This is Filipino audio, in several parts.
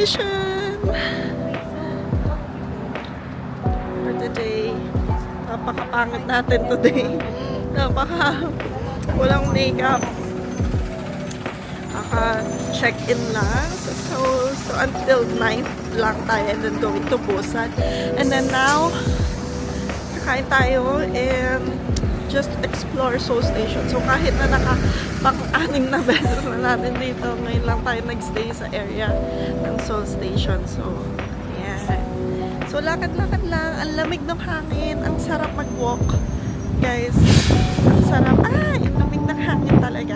Station for today. Napakapangit natin today. Walang makeup. Check-in lang. So until 9 lang tayo and then going to Busan. And then now, kakain tayo and just explore Seoul Station. So kahit na pang-anim na beses na natin dito, ngayon lang tayo nagstay sa area ng Seoul Station. So, yan. So lakad-lakad lang. Ang lamig ng hangin. Ang sarap mag-walk. Guys, ang sarap. Ang lamig ng hangin talaga.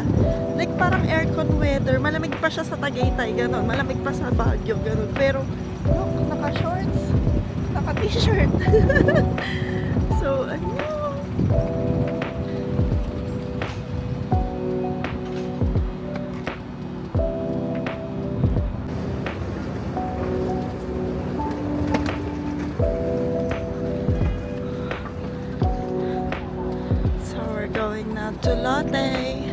Like parang aircon weather. Malamig pa siya sa Tagaytay, ganun. Malamig pa sa Baguio, ganun. Pero, look, naka-shorts. Naka-t-shirt. So, ano? So, we're going now to Lotte.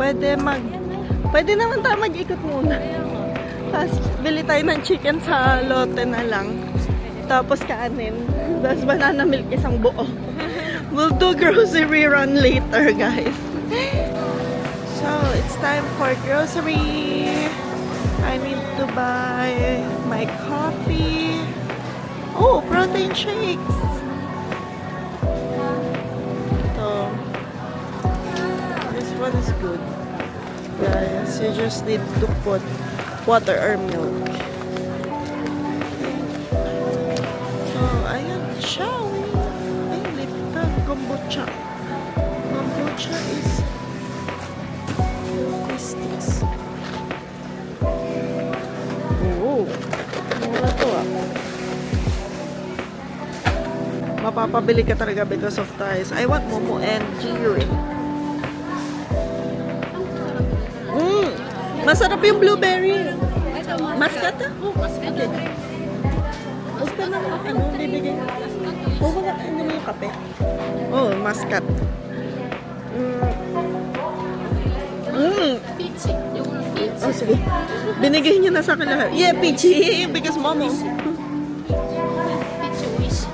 Pwede naman tayo mag-ikot muna. Tapos, bili tayo ng chicken sa Lotte na lang. Tapos, kanin. Tapos, banana milk isang buo. We'll do grocery run later, guys. So, it's time for grocery. I need to buy my coffee. Oh, protein shakes. So, this one is good. Guys, you just need to put water or milk. So, ayan, shall we? Ay, lipton, kombucha. Kombucha is this. Oh, mura to ah. Mapapabili ka talaga because of price. I want momo and jiu. Masarap yung blueberry. Maskat ah? Oh, maskat. Okay. Huwag ka na, bibigay. Huwag ka na, mo yung kape. Oh, maskat. Peachy. Oh, sige. Binigay niyo na sa akin lahat. Yeah, peachy. Because momo. Peachy wish.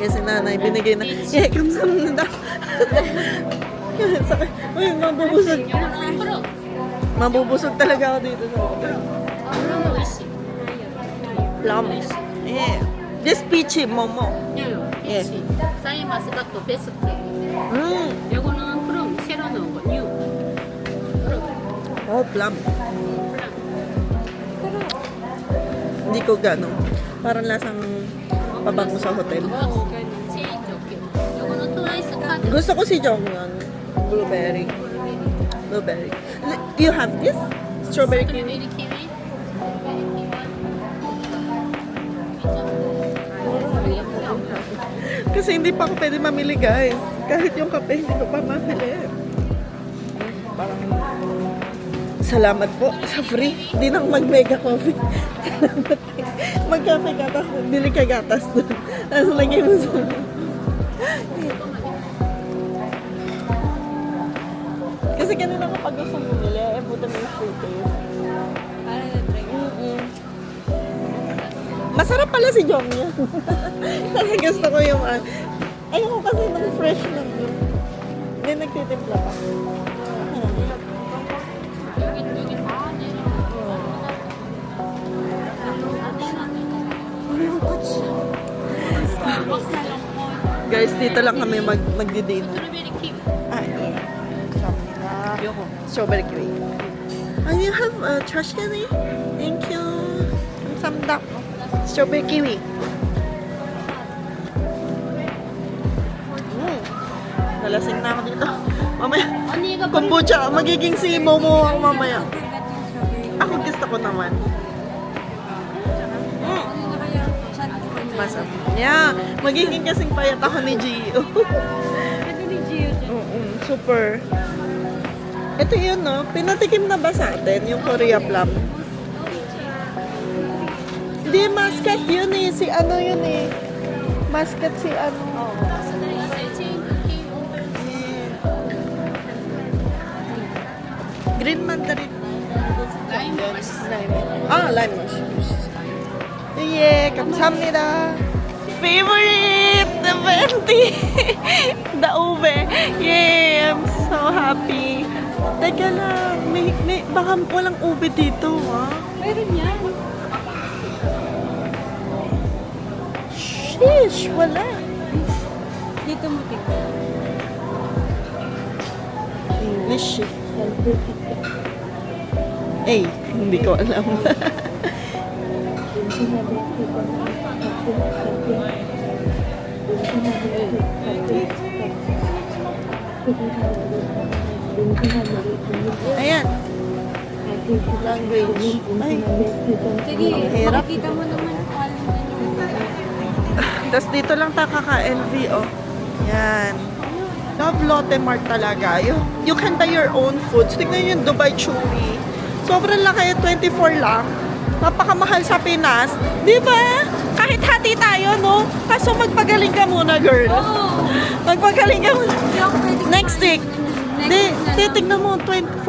Kasi nanay, binigay na. Yeah, kamsam na daw. Uy, mabubusog. Mabubusog talaga ako dito sa plum. Yeah. This peachy momo. Yeah. Peachy. 사이마스だとベスト. 요거는 그럼 새로 나온 거 뉴. Oh, plum. Hindi ko gano. Parang lasang pabango sa hotel. 요거는 트와이스 카드. Gusto ko si Jonghyun. Blueberry. Blueberry. You have this? Strawberry kiwi? 스트로베리 키위. Kasi hindi pa ako pwede mamili, guys. Kahit yung kape, hindi ko pa mamili. Parang, salamat po sa free. Hindi nang mag-mega coffee. Salamat. Mag-cafe ka, tapos bili ka gatas doon. Tapos lagay mo sa... Kasi kanina kapag gusto bumili, buta mo yung free taste. Masarap pala si Jonghyun. Kasi gusto ko yung... ayoko kasi ng fresh lang yun. Hindi, nagtitimpla pa. Guys, dito lang kami magdi-dinner. 스트로베리 키위. Yeah. Yoko. Strawberry kiwi. And you have trash candy? Thank you. Samdap. Strawberry kiwi. Nalasing na ako dito. Mamaya, kombucha. Magiging si Momo ako mamaya. Ako gusto ko naman. Masarap. Yeah. Magiging kasing payat ako ni Gio. Super. Ito yun, no? Pinatikim na ba sa atin yung Korea plum? Hindi, muscat yun eh. Si ano yun eh. Muscat si ano. Green mandarin. 라임 맛있어. 아, 라임 맛있어. 예, 감사합니다. Favorite, the venti, the ube. Yeah, I'm so happy. Teka lang, baka walang ube dito, ha? Meron yan. Sheesh, wala. Dito mo tingnan. English. Eh, hindi ko alam. Ayan. Language. Ay, Sige, hirap. makikita mo naman kung alin na yung tas dito lang ta kaka-LV, oh. Yan. Love Lotte Mart talaga. You can buy your own foods. Tingnan nyo yung Dubai Chewy. Sobrang laki, 24 lang. Napakamahal sa Pinas. Di ba? Kahit hati tayo, no? Kaso magpagaling ka muna, girl. Magpagaling ka muna. Next week. Di, tignan mo, 40%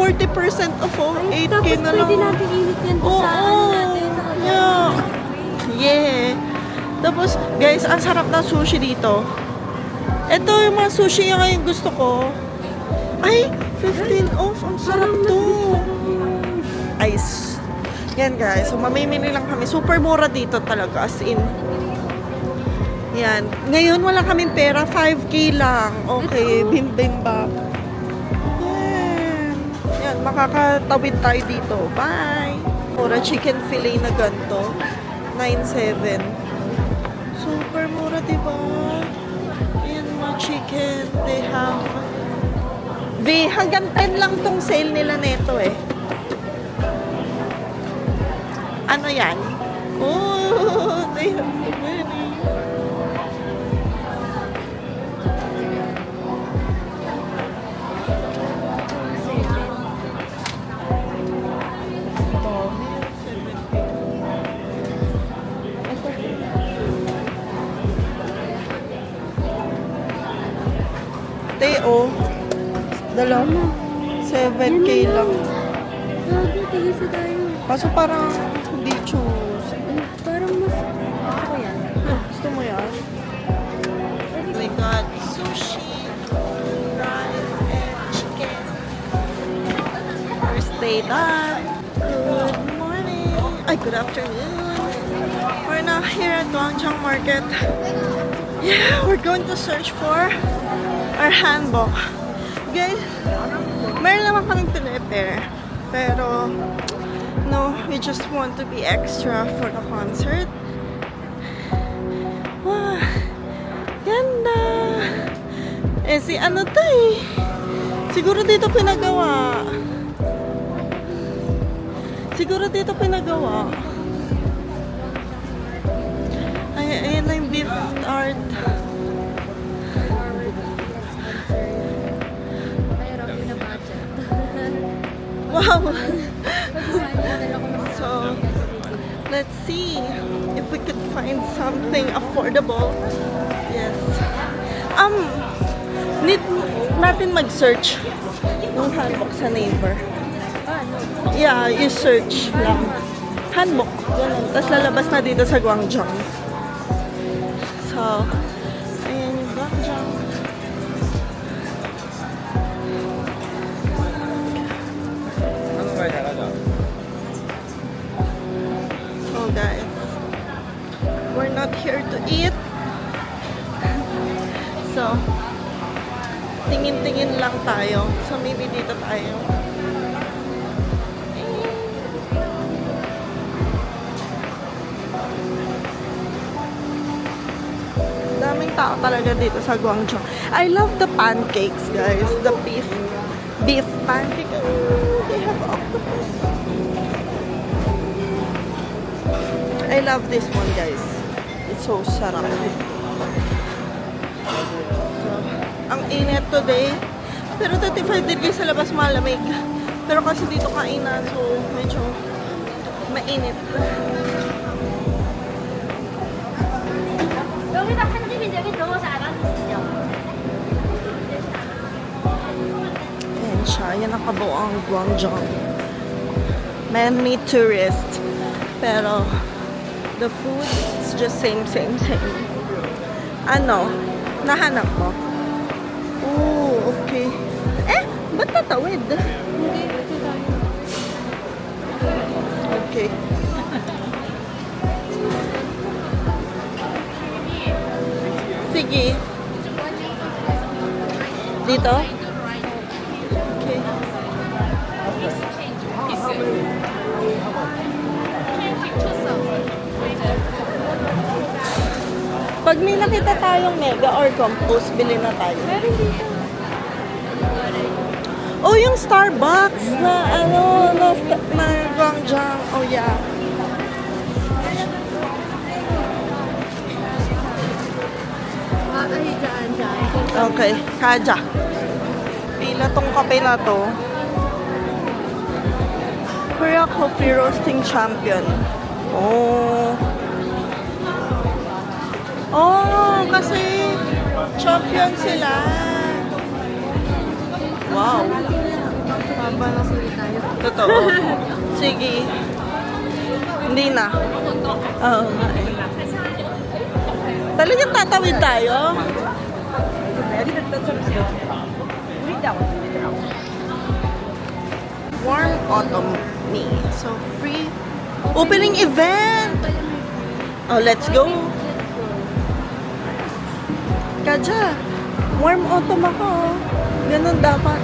off, oh. 8K na lang. Pwede natin init yan Oo. sa ano natin. Yeah. Yeah. Tapos, guys, ang sarap ng sushi dito. Ito yung mga sushi yung ngayon gusto ko. Ay, 15 off. Ang sarap to. Ice. Yan, guys. So, mamimili lang kami. Super mura dito talaga. As in. Yan. Ngayon, wala kaming pera. 5K lang. Okay. Bim-bim-bap. Yan. Yan. Makakatawid tayo dito. Bye. Mura chicken fillet na ganito. 9.7. Super mura, diba? Ayan, mga chicken. Hanggang 10 lang tong sale nila neto eh. Ano yan? Oh, they have so many. Teo, dalawa. 7K lang. Grabe, tigisa tayo. Kaso parang hindi choose. Parang mas gusto ko yan. Gusto mo yan? We got sushi, rice, and chicken. First day done. Good morning. Ay, good afternoon. We're now here at Gwangjang Market. Yeah, we're going to search for our hanbok. Guys, meron naman kaming prepare. Pero, no, we just want to be extra for the concert. Wow, ganda. Eh, si ano to eh. Siguro dito pinagawa. Siguro dito pinagawa. Ay, ayan na yung beef art. Mayroon ko na budget. Wow. So, let's see if we could find something affordable. Yes. Need natin mag-search ng handbook sa neighbor. Yeah, you search lang. Handbook. Ganun. Tapos lalabas na dito sa Gwangjang. So, ayan yung Gwangjang. So guys, we're not here to eat. So, tingin-tingin lang tayo. So maybe dito tayo. Daming tao talaga dito sa Gwangjang. I love the pancakes, guys. The beef pancake. Oh, they have octopus. I love this one, guys. It's so sarap. So, ang init today. Pero 35 degrees sa labas malamig. Pero kasi dito kainan, so medyo mainit. 여기다 한 집인 여기 넣어서 알아주시죠. Ayan siya. Yan ang kabuoang Gwangjang. many tourists. Pero, the food is just same. Ano? Nahanap mo? Oh, okay. Eh, ba't tatawid? Hindi, ito tayo. Okay. Sige. Dito? Okay. Pag may nakita tayong mega or compost, bili na tayo. Meron dito. Oh, yung Starbucks na ano, na Gwangjang. Oh, yeah. Ay, dyan. Okay, Kaja. Pila tong kape na to. Korea Coffee Roasting Champion. Oh. Oh, kasi champion sila. Wow. Haba na sila tayo. Totoo. Sige. Hindi na. Oo. Talagang tatawid tayo? Warm autumn me. So free opening event. Oh, let's go. Kaja, warm autumn ako. Ganun dapat.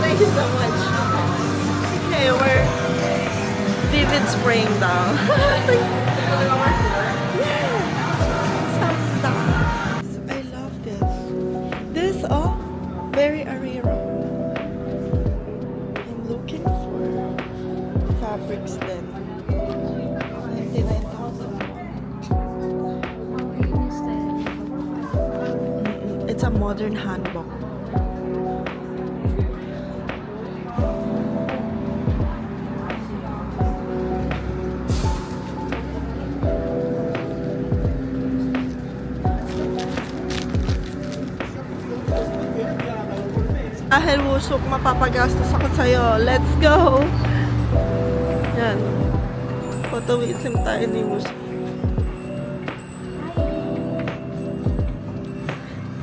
Thank you so much. Okay, we're Vivid spraying down. I love this. This, oh, very Ariro. I'm looking for fabrics then. 99,000. It's a modern handbook. Dahil Wusok, mapapagastos ako sa'yo. Let's go! Yan. Photoism tayo ni Wusok.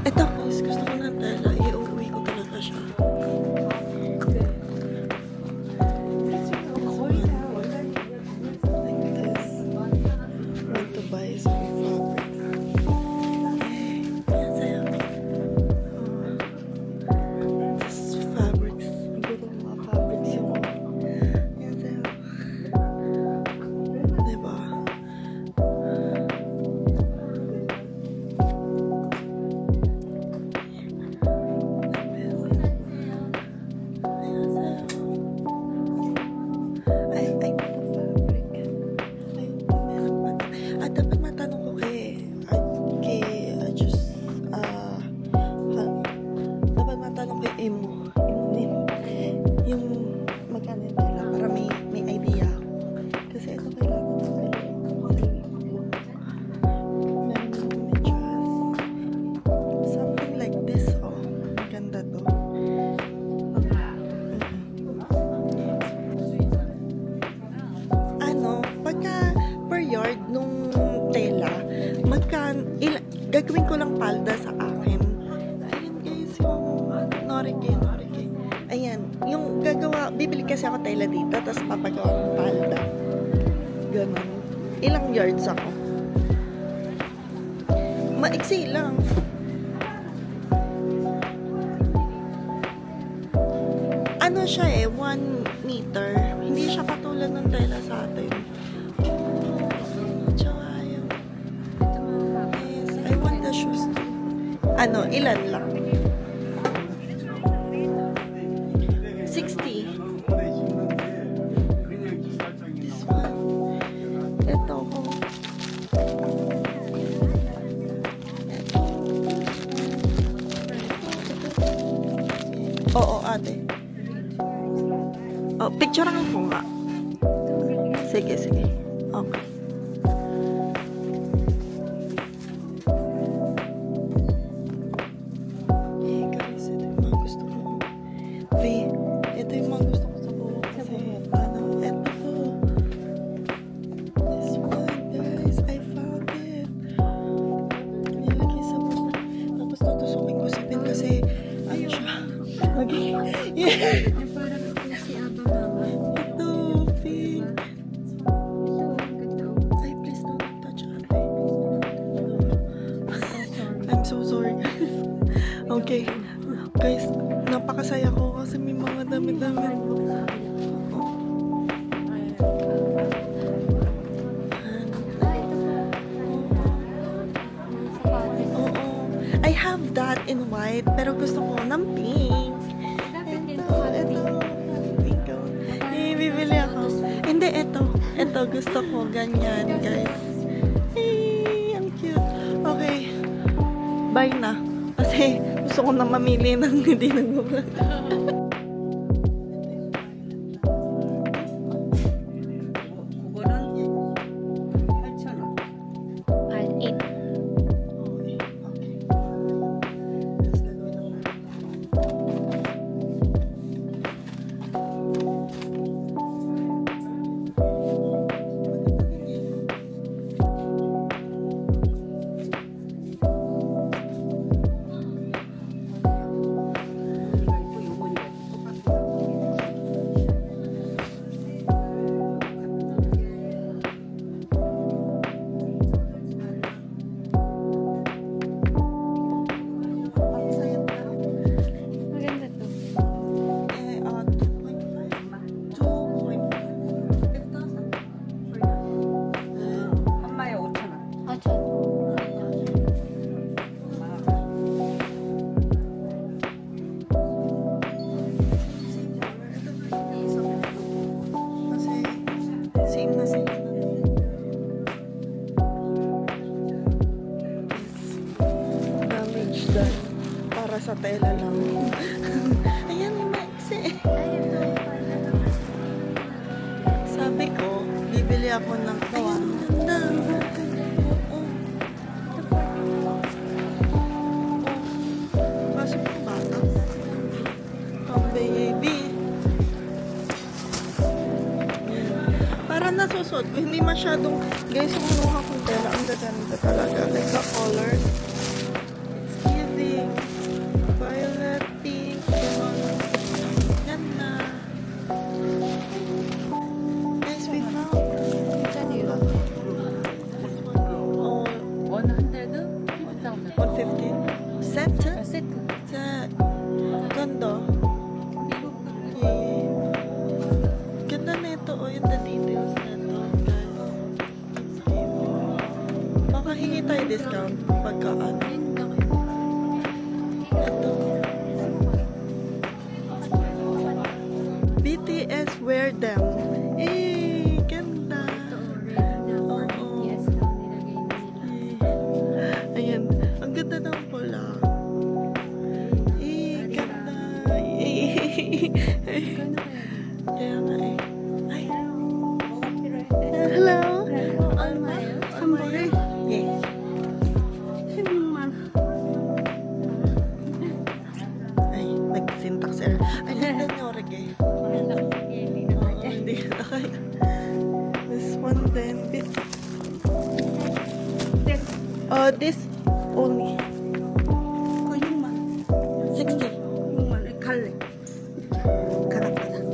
Ito, guys. Gusto ko ng tela. Iuwi ko talaga siya. Like this. Want to buy some fabric. Yan sa'yo. Fabrics. Siguro mga fabrics yung yan sa'yo. Diba? Ay, fabric. Ay, meron pa. At dapat matanong ko dapat matanong kay Imo. Yung magkano yung tela para may idea ako. Kasi ito kailangan ko meron ng medyas. Something like this, oh. Maganda to. Ano, pagka per yard nung tela, gagawin ko lang palda sa akin. Ayan guys, yung norike. Ayan. bibili kasi ako tela dito, tapos papagawa ng palda. Ganon. Ilang yards ako? Maiksi lang. Ano siya 1 meter. Hindi siya katulad ng tela sa atin. Tsaka yung... Yes, I want the shoes too. Ano, ilan lang? 60. This one. Ito ko. Oo, ate. Oh, picturean ko nga. Sige, sige. Okay. Eh, guys, ito yung mga gusto ko. Ito yung mga gusto ko sa buhok kasi, ito po. This one, guys, I found it. Nilagay sa buhok. Tapos tutusukin ko si Pin kasi, ano siya? Yeah. Ito, Pin. Ay, please don't touch ate. I'm so sorry, guys. Okay. Guys, napakasaya ko kasi may mga dami-dami. Oo. I have that in white, pero gusto ko ng pink. Ito. Pink. Bibili ako. Hindi, ito. Ito, gusto ko. Ganyan, guys. Hey, ang cute. Okay. Bye na. Kasi gusto ko na mamili ng hindi nag-vlog. Same na sila. Damage done. Para sa tela lang. Ayan, may maiksi. Sabi ko, bibili ako ng kawan. Pasok ko bata. Oh, baby. Para nasusuot ko, hindi masyadong, guys, kung kinuha kong tela, ang gaganda talaga. Like the colors. It's giving violet, pink, gano'n. Ganda. Guys, we found. Oh, 150. Set? Set. Ganda. Ganda na ito, oh, yung the details na ito, guys. It's giving. Baka hingi tayo discount pagka ano. Ito. BTS wear them. Eh, ganda. Oo. Ayan. Ang ganda ng pula. Eh, ganda. Eh. Kaya nga eh. Ay. Hello? Yes. Ay, nag-syntax error. Ay, ganda niyo, Reggae. Hindi na kaya. This one then. This only. 60.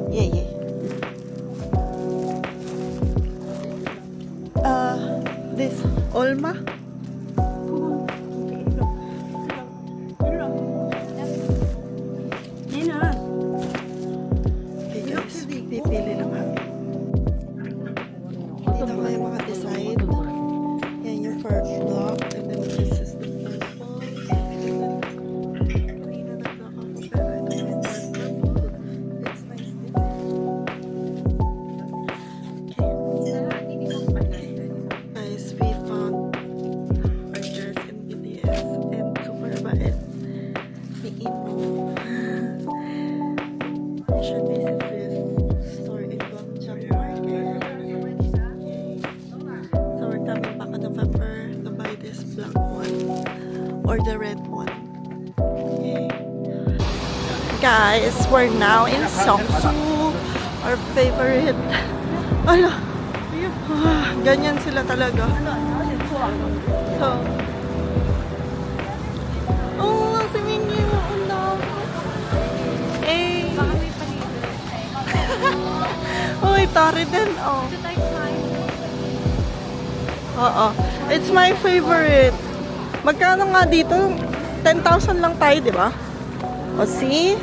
Yeah, yeah. Olma? Okay guys, pipili lang kami. Hindi na kayo makadecide. Yan yung first block. And then this is the purple. Kanina nag-block ako pero ito yung purple. It's nice din. Okay. Guys, we found our dress in BTS and super bait. Ni Imo. You should visit this store in Gyeongchang Market. So we're coming back on November to buy this black one or the red one. Okay. Guys, we're now in Seongsu, our favorite. Ano? Ganyan sila talaga. So, oh, singin niyo. Ano? Eh. Uy, tari din. Oh. Oo. It's my favorite. Magkano nga dito? 10,000 lang tayo, di ba? O, see?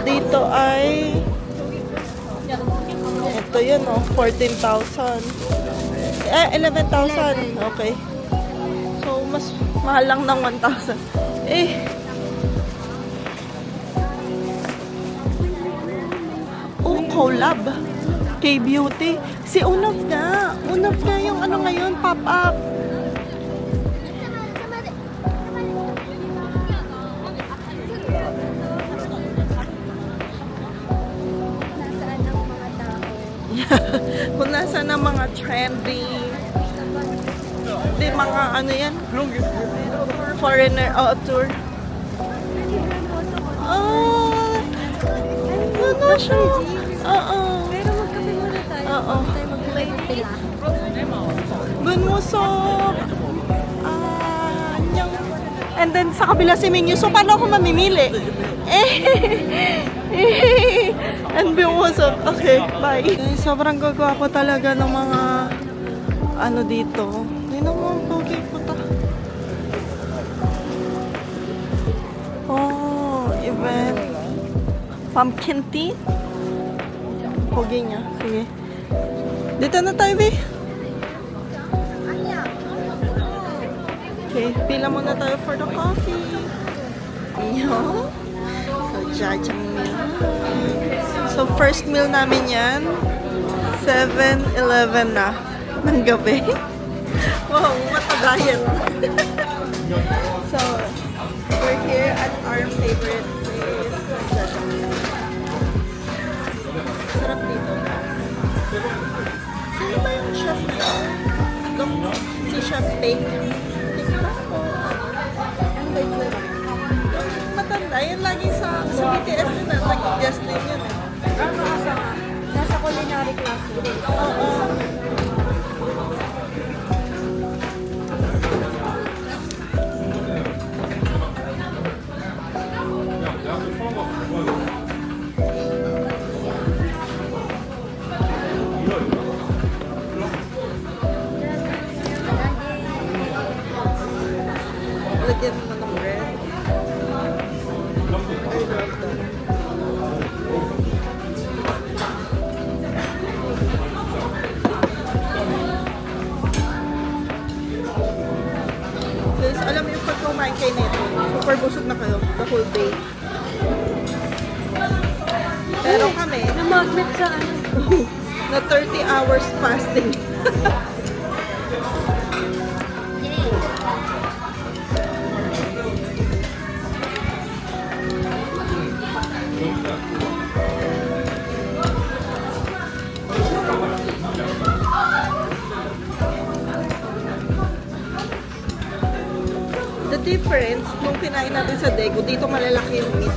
Dito ay... Ito yun, oh. 14,000. 11,000. Okay. So, mas mahal lang ng 1,000. Eh. Oh, collab. K-Beauty. Si Unof na. Unof na yung ano ngayon, pop-up. Kung nasaan ang mga trending. Di mga ano yan? Foreigner tour. Oh, ano siya? Oo. Pero magkape muna tayo. Oo. Tayo magkape lang. Bunmusok. Anyang. And then sa kabila si Mingyu. So paano ako mamimili? And bunmusok. Okay, bye. Sobrang gagwapo talaga ng mga ano dito. Hindi naman pogi puta. Oh, event. Pumpkin tea. Pogi niya. Sige. Dito na tayo, be. Okay, pila muna tayo for the coffee. Yo. So, jajangmyeon. So, first meal namin yan. 7-Eleven na. Ng gabi. Wow, mata-diet. So, we're here at our favorite place. Jajangmyeon. Sarap dito. Sino ba yung chef na yun? Si Chef Take. Yung matanda, yan lagi sa BTS din na nag-guest din yun. Nasa culinary class. Oo. Lagyan mo ng bread. I love that. Guys, alam mo yung pag kumain kayo nito, super busog na kayo the whole day. Pero kami, Na-magnet sa ano. na 30 hours fasting. The difference, nung kinain natin sa Daegu, dito malalaki yung meat.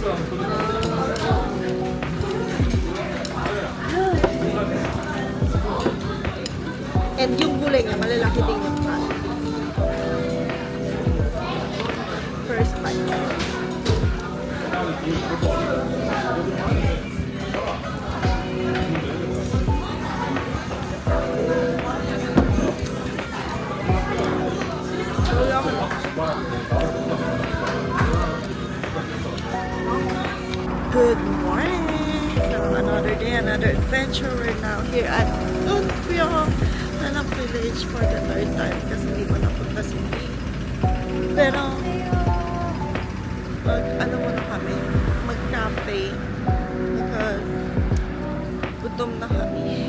And yung gulay niya, malalaki din yung fat. First bite. here at Lumpia Nanak Village for the third time kasi hindi ko napunta si V. Pero, ano muna kami, mag-cafe because gutom na kami.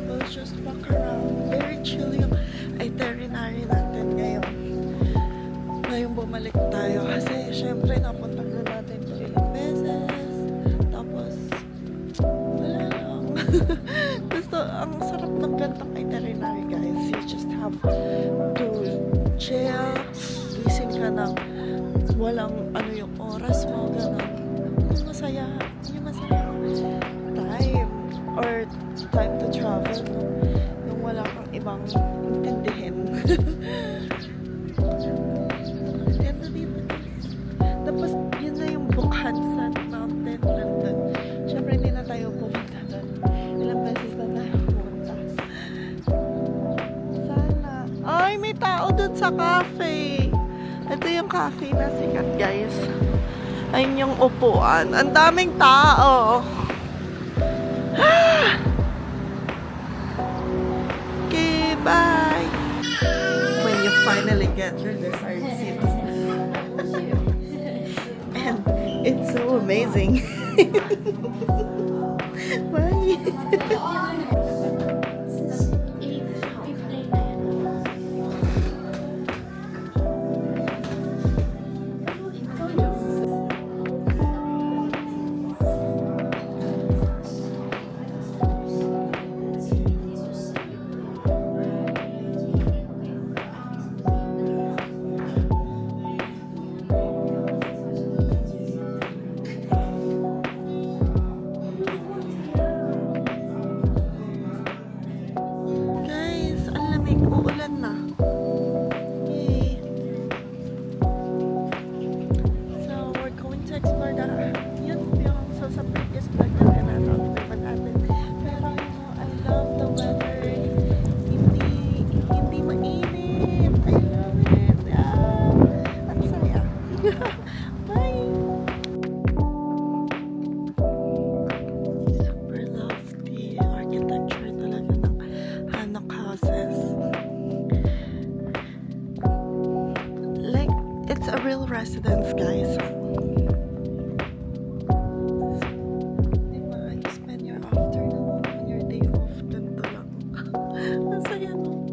We'll just walk around. Very chill yung itinerary natin ngayon. Ngayong bumalik tayo kasi syempre napunta na natin ito ilang beses. Tapos, wala lang. Gusto, ang sarap ng gantong itinerary guys. You just have to chill. Gising ka ng walang ano yung oras mo, gano'n. Yung masaya time or time to travel, no? Yung wala kang ibang intindihin. Ganda dito. Tapos, yun na yung Bukhansan Mountain nandun. Siyempre, hindi na tayo pumunta doon. Ilang beses na tayo pumunta. Sana. Ay, may tao doon sa cafe. Ito yung cafe na sikat, guys. Ayun yung upuan. Ang daming tao. Okay, bye. When you finally get your desired seat. And it's so amazing. Bye. Guys, ang lamig. Uulan na. Yay. So, we're going to explore the yun yung sa previous vlog natin na natin natin. Pero, I love the weather. Hindi mainit. I love it. Yeah. Ang saya. Bye! Super lofty architecture talaga ng Hanok houses. Like, it's a real residence, guys. Diba, you spend your afternoon on your day off, ganito lang. Ang saya, no?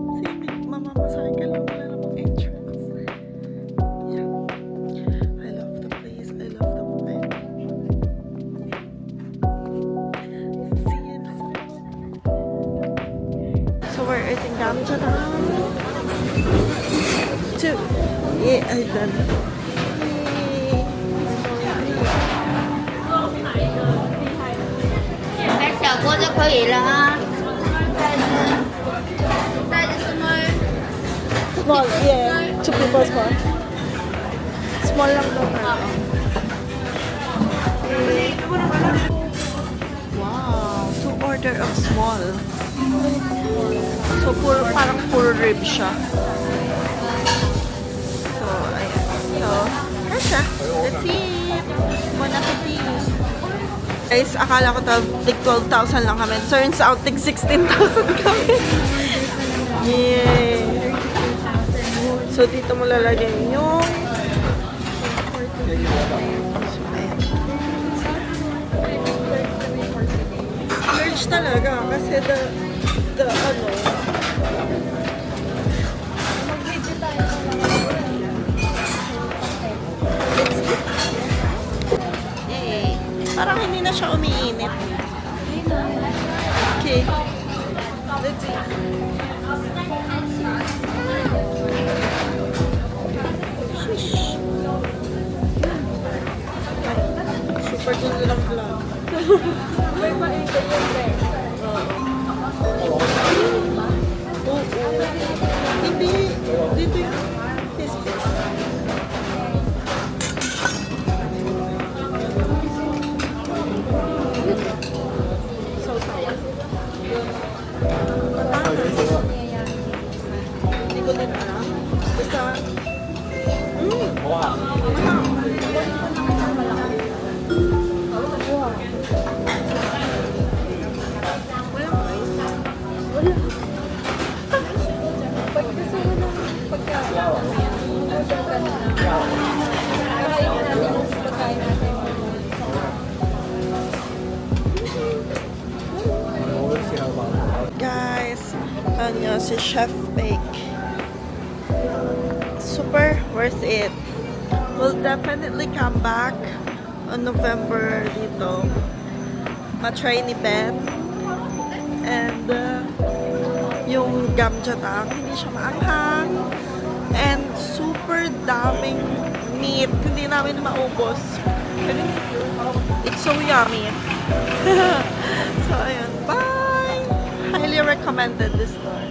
Kasi mamamasahe ka lang, wala namang entrance. Yeah. I love the place. I love the vibe. See you soon. So we're eating damjaran. Yeah, I done. Yay. 小锅就可以了啊。袋子是吗？ Small, yeah. 2 people small. Small lang daw. Wow, 2 order of small. So, parang puro rib siya. So, ayan. So, ayan siya. Let's eat. Bon appetit. Guys, akala ko tig 12,000 lang kami. Turns out, tig 16,000 kami. Yay! So, dito mo lalagay yung large talaga kasi the ano yay! Parang hindi na siya umiinit. Okay. Let's see. Super gusto lang vlog. May painta yun eh. Oo. Hindi. Dito yung pispis. So, Pag gusto mo ng pagkain, umudol ka na. Kakain natin yung pagkain natin. Guys, ano si Chef Bake. Super worth it. We'll definitely come back on November dito. Ma-try ni Ben. And yung gamjatang, hindi siya maanghang. And super daming meat. Hindi namin maubos. It's so yummy. So, ayun. Bye! Highly recommended this store.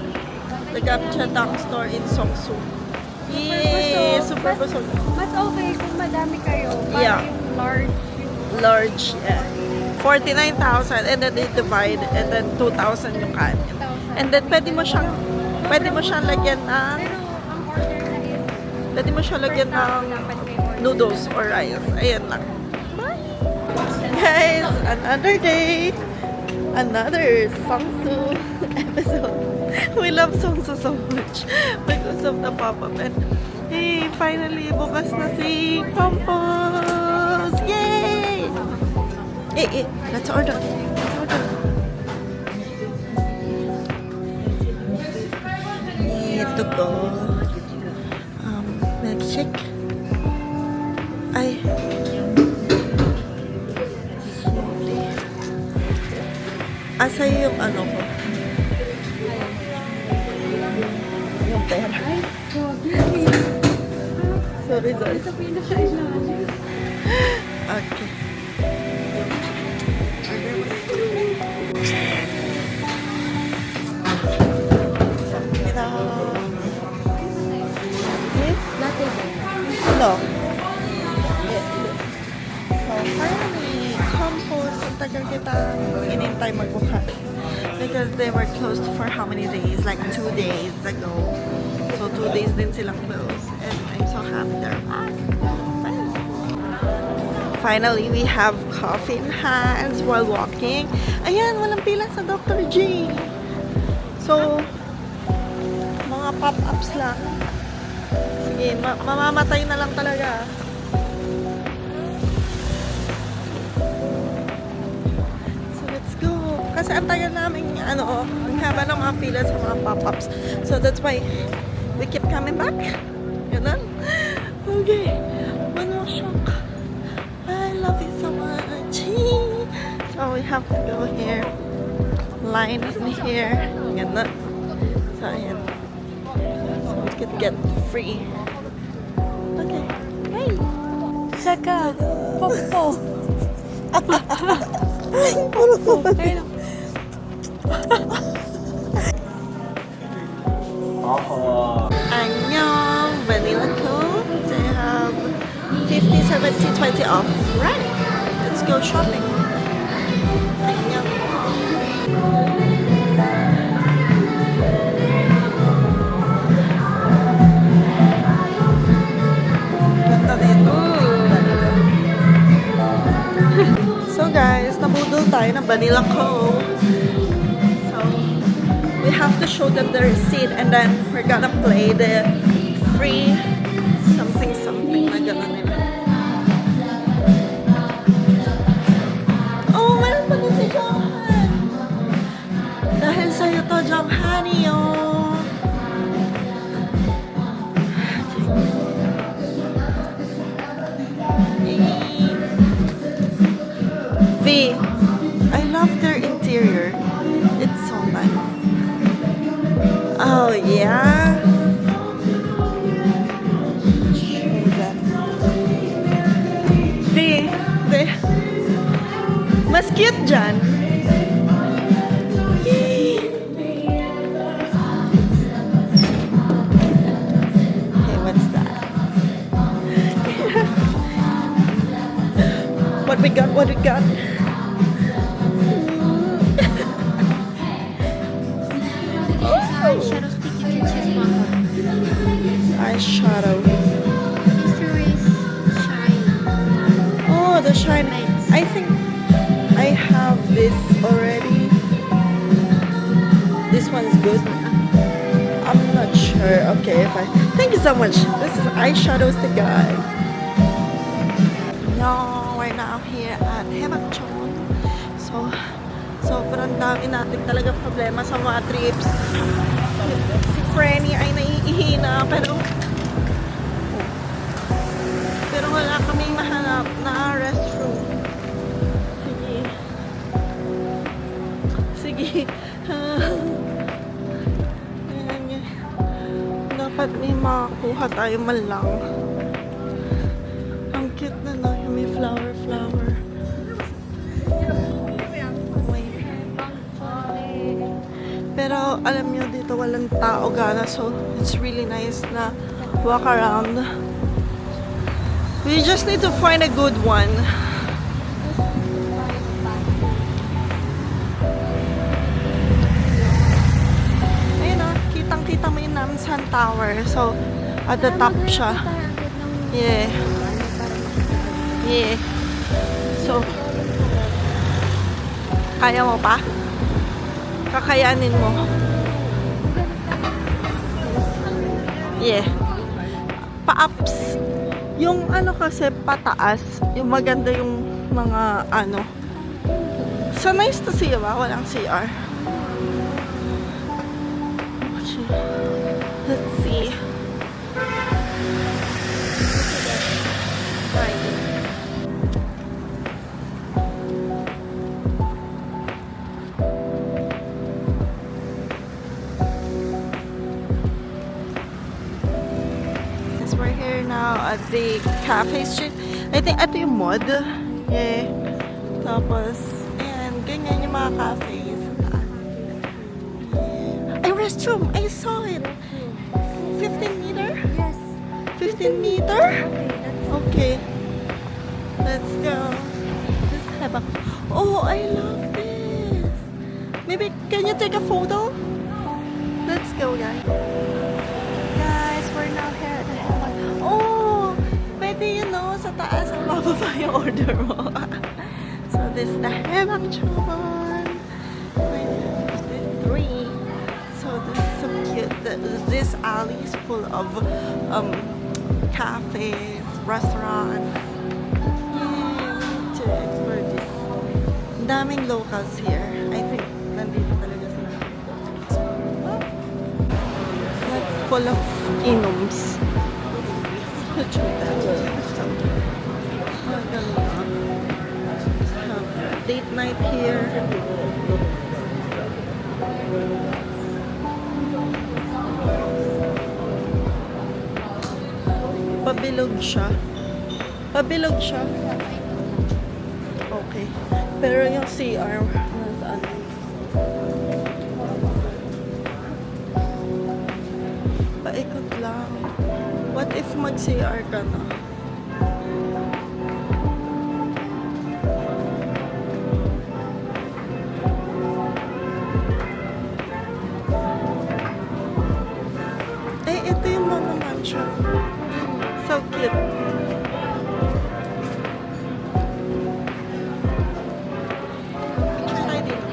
The Gamjatang store in Seongsu. Yay! Super busog. Mas okay kung madami kayo. Para Yeah. yung large. Large, yeah. 49,000 and then they divide and then 2,000 yung kanin. And then pwede mo siyang lagyan ng Pero ang order na is pwede mo siyang lagyan ng dapat may order. noodles or rice. Ayan lang. Bye! Guys, another day. Another Seongsu episode. We love Seongsu so much because of the pop-up. And hey, finally, bukas na si Campus! Yay! Let's order. Let's order. Need to go. Milkshake. Ay. Asa yung ano ko? Yung pera. Sorry. Sa pinaka-ilalim. Okay. Latte ba? No. So, finally, Campus, ang tagal kita inintay magbukas. Because they were closed for how many days? Like 2 days ago. So, 2 days din silang closed. And I'm so happy they're back. Finally, we have coffee in hands while walking. Ayan, walang pila sa Dr. J. So, mga pop-ups lang. Sige, mamamatay na lang talaga. So, let's go. Kasi ang tagal namin, ang haba ng mga pila sa mga pop-ups. So, that's why we keep coming back. Ganun. Okay. One more shock. I love you so much. So, we have to go here. Line in here. Ganun. So, ayan. So, we could get free. Okay. Hey! Saka, popo. Ayun. Annyeong! Vanilla Cove. They have 50, 70, 20 off. Right. Let's go shopping. Annyeong. Ganda dito. So guys, nabudol tayo ng Vanilla Cove. So, we have to show them the receipt and then we're gonna play the free something na gano'n nila. Oh, meron pa din si Jonghan! Dahil sa'yo to, Jonghan, yun! V, I love their interior. It's so nice. Oh, yeah? V, mas cute dyan. Okay, what's that? What we got? What we got? Eyeshadow stick, you can choose one. Eyeshadow. History. this already. This one's good. I'm not sure. Okay, if I thank you so much. This is eyeshadows to guys. No, we're now here at Hebachon. So, sobrang dami natin talaga problema sa mga trips. Si Frenny ay naiihina, pero wala kaming mahanap na restroom. Sige. Ayan. Dapat may makakuha tayo man lang. Ang cute na, no? Yung may flower. Pero alam nyo, dito walang tao gana. So, it's really nice na walk around. We just need to find a good one. Ayun o, kitang-kita mo yung Namsan Tower. So, at the top siya. Yeah. So, kaya mo pa? Kakayanin mo. Yeah. Pa-ups. Yung ano kasi pataas, yung maganda yung mga ano. So nice to see, ba? Walang CR. Okay. Let's see. We're here now at the Cafe Street. I think ito yung mod. Yeah. Tapos, ayan, ganyan yung mga cafes. Yeah. Ay, restroom! I saw it! 15 meter? Yes. 15 meter? Okay. Let's go. This habang. Oh, I love this! Maybe, can you take a photo? Let's go, guys. Guys, we're now here at the Hebang. Oh! Pwede yun, no? Sa taas, ang mababa yung order mo. So, this is the Hebang Chon. 53. So, this is so cute. This alley is full of cafes, restaurants. Yay! We need to explore this. Daming locals here. I think nandito talaga sila. Like full of inums. Date night here. Pabilog siya. Pabilog siya. Okay. Pero yung CR, nasaan? Paikot lang. What if mag-CR ka na? Eh, ito yung Mama Mansion. So cute. Picture tayo dito.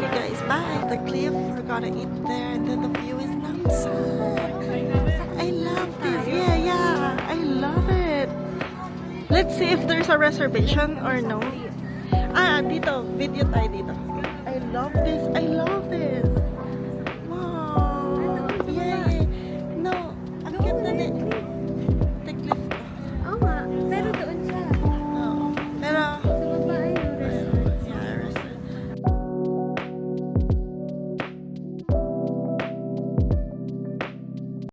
Okay guys, bye. The cliff, we're gonna eat there and then the view is Namsan. I love this. Yeah. I love it. Let's see if there's a reservation or no. Ah, dito. Video tayo dito. I love this.